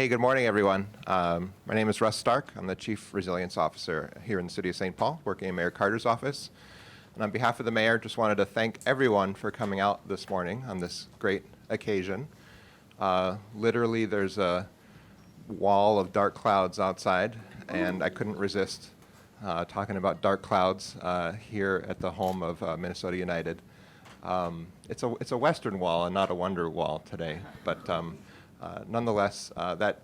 Hey, good morning, everyone. My name is Russ Stark. I'm the Chief Resilience Officer here in the City of St. Paul, working in Mayor Carter's office. And on behalf of the mayor, just wanted to thank everyone for coming out this morning on this great occasion. Literally, there's a wall of dark clouds outside, and I couldn't resist talking about dark clouds here at the home of Minnesota United. It's a Western wall and not a wonder wall today, but nonetheless, that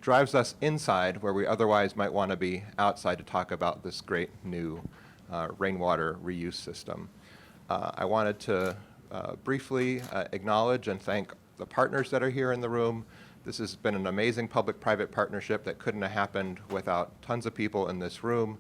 drives us inside where we otherwise might want to be outside to talk about this great new rainwater reuse system. I wanted to briefly acknowledge and thank the partners that are here in the room. This has been an amazing public-private partnership that couldn't have happened without tons of people in this room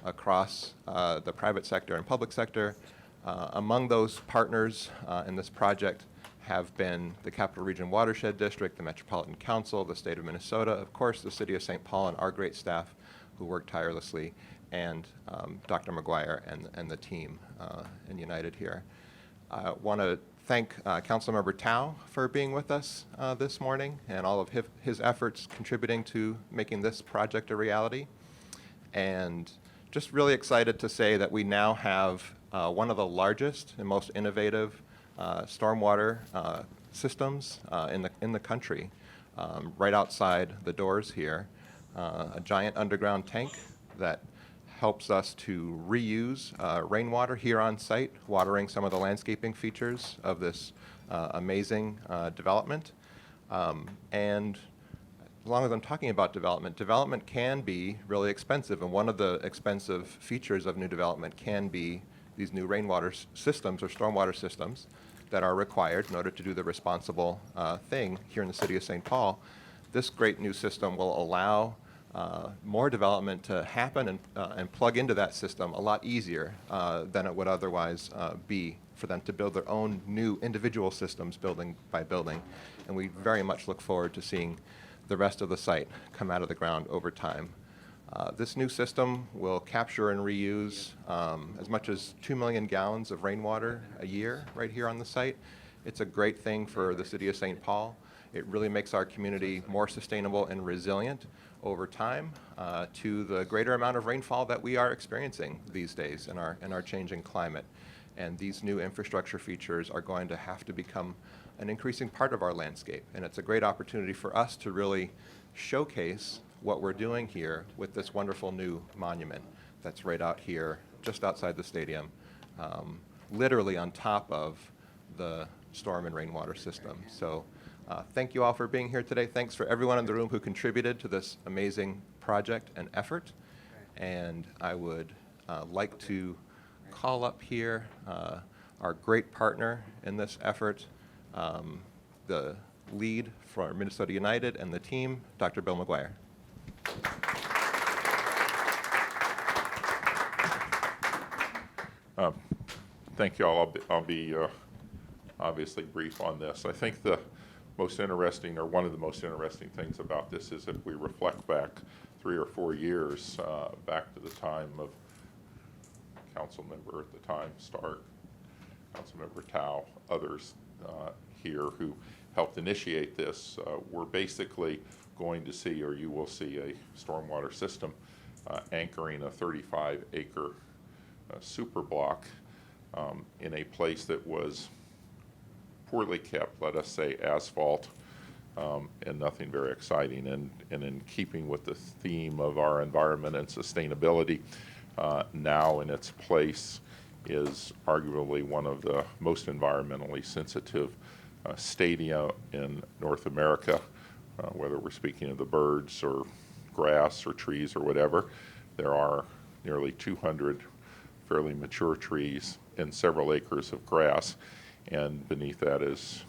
across the private sector and public sector. Among those partners in this project have been the Capital Region Watershed District, the Metropolitan Council, the state of Minnesota, of course, the City of St. Paul, and our great staff who work tirelessly, and Dr. McGuire and the team in United here. I want to thank Councilmember Tao for being with us this morning and all of his efforts contributing to making this project a reality. And just really excited to say that we now have one of the largest and most innovative stormwater systems in the country, right outside the doors here. A giant underground tank that helps us to reuse rainwater here on site, watering some of the landscaping features of this amazing development. And as long as I'm talking about development can be really expensive, and one of the expensive features of new development can be these new rainwater systems or stormwater systems that are required in order to do the responsible thing here in the City of St. Paul. This great new system will allow more development to happen and plug into that system a lot easier than it would otherwise be for them to build their own new individual systems building by building. And we very much look forward to seeing the rest of the site come out of the ground over time. This new system will capture and reuse as much as 2 million gallons of rainwater a year right here on the site. It's a great thing for the City of St. Paul. It really makes our community more sustainable and resilient over time to the greater amount of rainfall that we are experiencing these days in our changing climate. And these new infrastructure features are going to have to become an increasing part of our landscape. And it's a great opportunity for us to really showcase what we're doing here with this wonderful new monument that's right out here, just outside the stadium, literally on top of the storm and rainwater system. So thank you all for being here today. Thanks for everyone in the room who contributed to this amazing project and effort. And I would like to call up here our great partner in this effort, the lead for Minnesota United and the team, Dr. Bill McGuire. Thank you all. I'll be obviously brief on this. I think the most interesting, or one of the most interesting things about this is if we reflect back 3 or 4 years back to the time of council member at the time, Stark, Councilmember Tao, others here who helped initiate this, we're basically going to see, or you will see, a stormwater system anchoring a 35-acre super block in a place that was poorly kept, let us say asphalt, and nothing very exciting. And in keeping with the theme of our environment and sustainability, now in its place is arguably one of the most environmentally sensitive stadia in North America, whether we're speaking of the birds or grass or trees or whatever. There are nearly 200 fairly mature trees and several acres of grass, and beneath that, as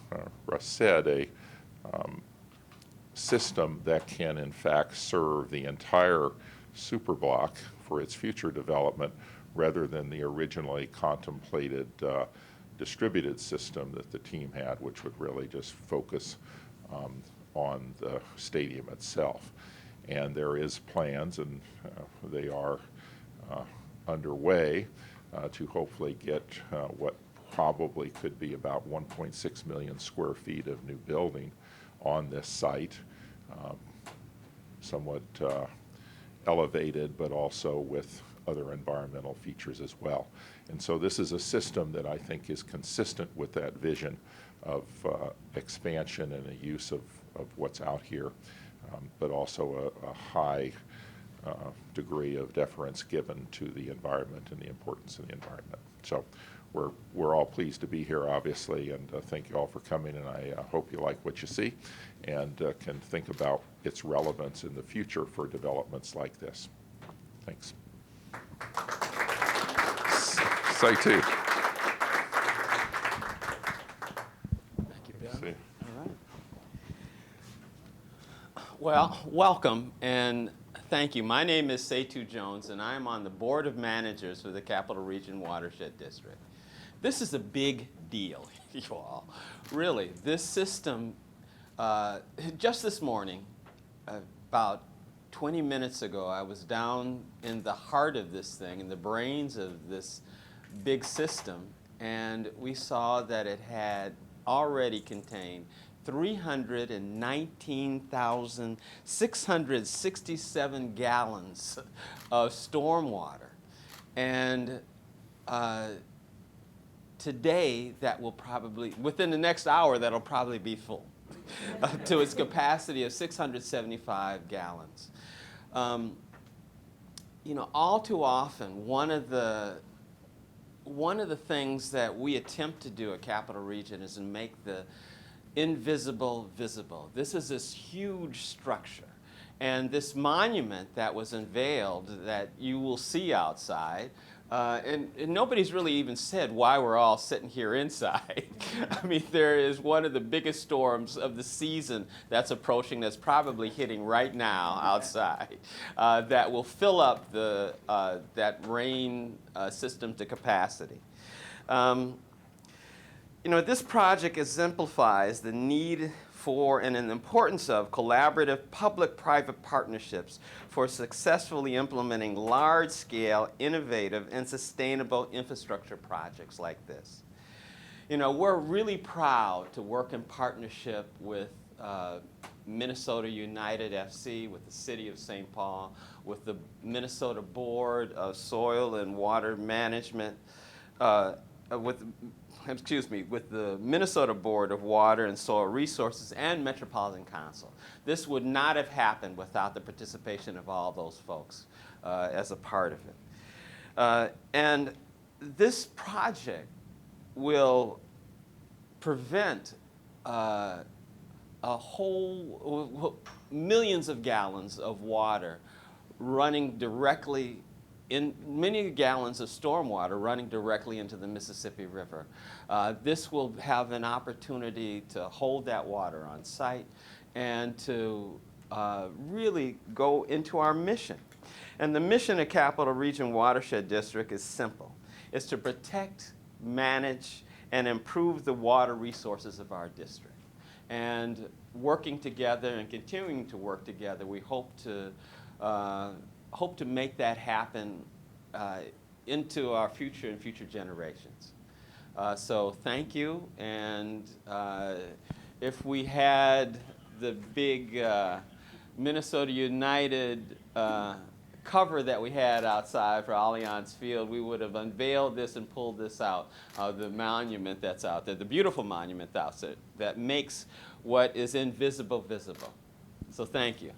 Russ said, a system that can in fact serve the entire superblock for its future development rather than the originally contemplated distributed system that the team had, which would really just focus on the stadium itself. And there is plans, and they are underway to hopefully get what probably could be about 1.6 million square feet of new building on this site. somewhat elevated, but also with other environmental features as well. And so this is a system that I think is consistent with that vision of expansion and a use of what's out here, but also a high degree of deference given to the environment and the importance of the environment. So we're all pleased to be here, obviously, and thank you all for coming, and I hope you like what you see and can think about its relevance in the future for developments like this. Thanks. Say two. Thank you, Bill. See. All right. Well, welcome and thank you. My name is Setu Jones, and I am on the Board of Managers for the Capital Region Watershed District. This is a big deal, you all. Really, this system, just this morning, about 20 minutes ago, I was down in the heart of this thing, in the brains of this big system, and we saw that it had already contained 319,667 gallons of stormwater. And today, that will probably, within the next hour, that'll probably be full to its capacity of 675 gallons. You know, all too often, one of the things that we attempt to do at Capital Region is to make the invisible visible. This is this huge structure. And this monument that was unveiled that you will see outside, and nobody's really even said why we're all sitting here inside. I mean, there is one of the biggest storms of the season that's approaching, that's probably hitting right now outside, that will fill up that rain system to capacity. You know, this project exemplifies the need for and the importance of collaborative public-private partnerships for successfully implementing large-scale, innovative, and sustainable infrastructure projects like this. You know, we're really proud to work in partnership with Minnesota United FC, with the City of St. Paul, with the Minnesota Board of Soil and Water Management, with the Minnesota Board of Water and Soil Resources and Metropolitan Council. This would not have happened without the participation of all those folks as a part of it. And this project will prevent a whole millions of gallons of water running directly many gallons of stormwater running directly into the Mississippi River. This will have an opportunity to hold that water on site and to really go into our mission. And the mission of Capital Region Watershed District is simple. It's to protect, manage, and improve the water resources of our district. And working together and continuing to work together, we hope to make that happen into our future and future generations. So thank you, and if we had the big Minnesota United cover that we had outside for Allianz Field, we would have unveiled this and pulled this out, the monument that's out there, the beautiful monument out there that makes what is invisible visible. So thank you.